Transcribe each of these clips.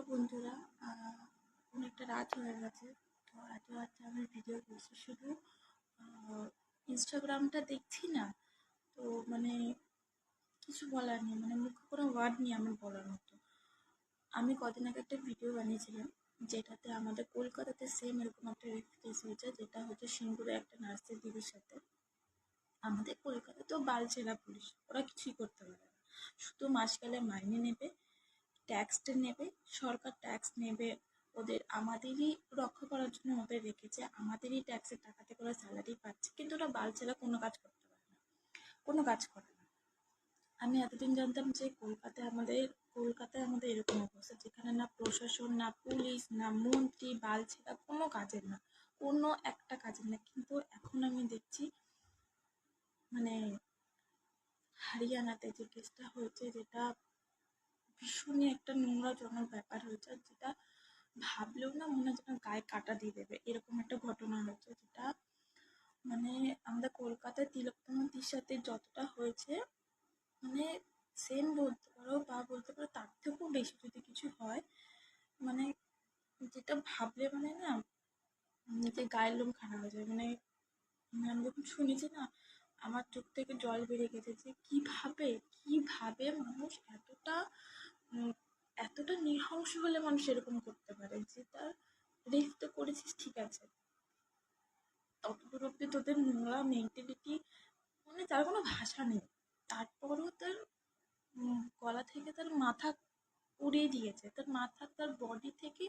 Hello বন্ধুরা, অনেকটা রাত হয়ে গেছে। তো এত রাত্রে আমি ভিডিও করছি শুধু ইনস্টাগ্রামটা দেখছি না। তো মানে কিছু বলার নেই, মানে মুখে কোনো ওয়ার্ড নেই আমার বলার মতো। আমি কদিন আগে একটা ভিডিও বানিয়েছিলাম, যেটাতে আমাদের কলকাতাতে সেম এরকম একটা রেপ কেস হয়েছে, যেটা হচ্ছে সিঙ্গুরে একটা নার্সের দিদির সাথে। আমাদের কলকাতাতেও বালছেরা পুলিশ, ওরা কিছুই করতে পারে না। শুধু মাস গেলে মাইনে নেবে, ট্যাক্সটা নেবে, সরকার ট্যাক্স নেবে ওদের, আমাদেরই রক্ষা করার জন্য ওদের রেখেছে, আমাদেরই ট্যাক্সের টাকা থেকে ওরা স্যালারি পাচ্ছে, কিন্তু ওরা বালছেরা কোনো কাজ করতে পারে না, কোনো কাজ করে না। আমি এতদিন জানতাম যে কলকাতায় আমাদের এরকম অবস্থা, যেখানে না প্রশাসন, না পুলিশ, না মন্ত্রী, বালছেরা কোনো কাজের না, কোনো একটা কাজের না। কিন্তু এখন আমি দেখছি মানে হরিয়ানাতে যে কেসটা হয়েছে, যেটা ভীষণই একটা নোংরাজনক ব্যাপার হয়েছে, যেটা ভাবলেও না মনে হয় যেন গায়ে কাঁটা দিয়ে দেবে, এরকম একটা ঘটনা হয়েছে, যেটা মানে আমাদের কলকাতায় তিলোত্তমাদির সাথে যতটা হয়েছে, মানে সেম বলতে পারো, বা বলতে পারো তার থেকেও বেশি যদি কিছু হয়, মানে যেটা ভাবলে মানে না নিজের গায়ের লোম খারাপ হয়ে যায়। মানে আমি যখন শুনেছি না, আমার চোখ থেকে জল বেরিয়ে গেছে, যে কিভাবে কিভাবে মানুষ এতটা উম, এতটা নৃশংস হলে মানুষ এরকম করতে পারে, যে তার রেপ তো করেছিস ঠিক আছে, ততদূর অব্দি তোদের নোংরা মেন্টালিটি, মানে তার কোনো ভাষা নেই। তারপরও তার গলা থেকে তার মাথা উড়িয়ে দিয়েছে, তার মাথা, তার বডি থেকে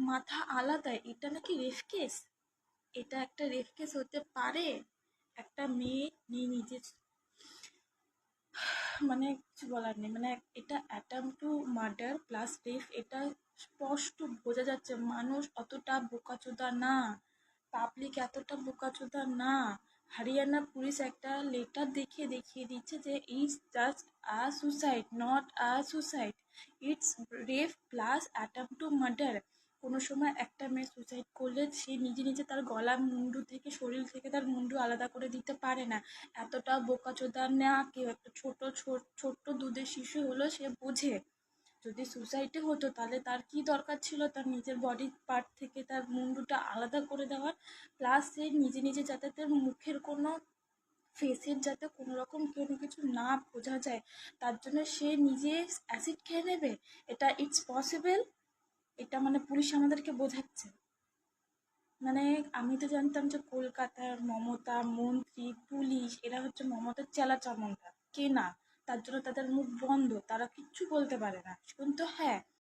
মাথা আলাদা। এটা নাকি রেপ কেস? এটা একটা রেপ কেস হতে পারে? একটা মেয়ে নিয়ে নিজে, মানে কিছু বলার নেই, মানে এটা attempt to murder plus rape, এটা স্পষ্ট বোঝা যাচ্ছে মানুষ অতটা বোকাচোদা না, পাবলিক এতটা বোকাচোদা না। হরিয়ানা পুলিশ একটা লেটার দেখিয়ে দিচ্ছে যে it's just a suicide, not a suicide, it's rape plus attempt to murder. কোনো সময় একটা মেয়ে সুসাইড করলে সে নিজে নিজে তার গলা, মুন্ডু থেকে, শরীর থেকে তার মুন্ডু আলাদা করে দিতে পারে না। এতটা বোকাচোদা না কেউ। একটা ছোট্ট দুধের শিশু হলো, সে বোঝে। যদি সুসাইডে হতো তাহলে তার কি দরকার ছিল তার নিজের বডি পার্ট থেকে তার মুন্ডুটা আলাদা করে দেওয়ার? প্লাস সে নিজে নিজে যাতে তার মুখের কোনো, ফেসের যাতে কোনো রকম কোনো কিছু না বোঝা যায়, তার জন্য সে নিজে অ্যাসিড খেয়ে নেবে? এটা ইটস পসিবল? এটা মানে পুলিশ আমাদেরকে বোঝাচ্ছে। মানে আমি তো জানতাম যে কলকাতার মমতা, মন্ত্রী, পুলিশ এরা হচ্ছে মমতার চেলা চামুন্ডা, কে না, তার জন্য তাদের মুখ বন্ধ, তারা কিচ্ছু বলতে পারে না। কিন্তু হ্যাঁ,